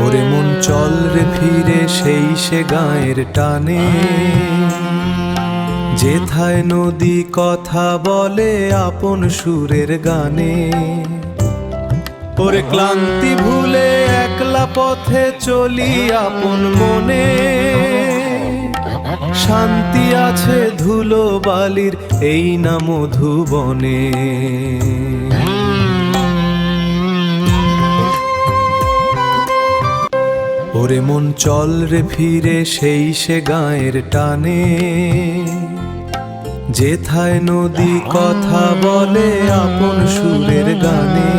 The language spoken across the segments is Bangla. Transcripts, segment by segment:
ওরে মন চল রে ফিরে সেই সে গায়ের টানে, যেথায় নদী কথা বলে আপন সুরের গানে। ওরে ক্লান্তি ভুলে একলা পথে চলি আপন মনে, শান্তি আছে ধুলো বালির এই না মধুবনে। ওরে মন চল রে ফিরে সেই সে গায়ের টানে, যেথায় নদী কথা বলে আপন সুরের গানে।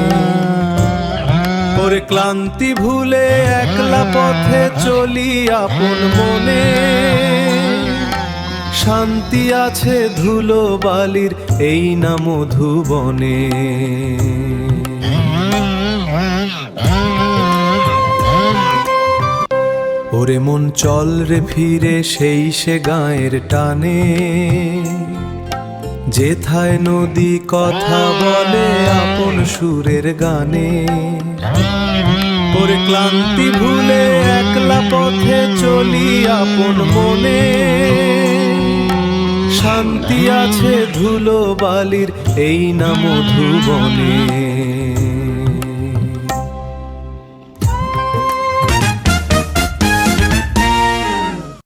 ওরে ক্লান্তি ভুলে একলা পথে চলি আপন মনে, শান্তি আছে ধুলো বালির এই না মধুবনে। ওরে মন চল রে ফিরে সেই সে গায়ের টানে, যেথায় নদী কথা বলে আপন সুরের গানে। ওরে ক্লান্তি ভুলে একলা পথে চলি আপন মনে, শান্তি আছে ধুলো বালির এই না মধুবনে।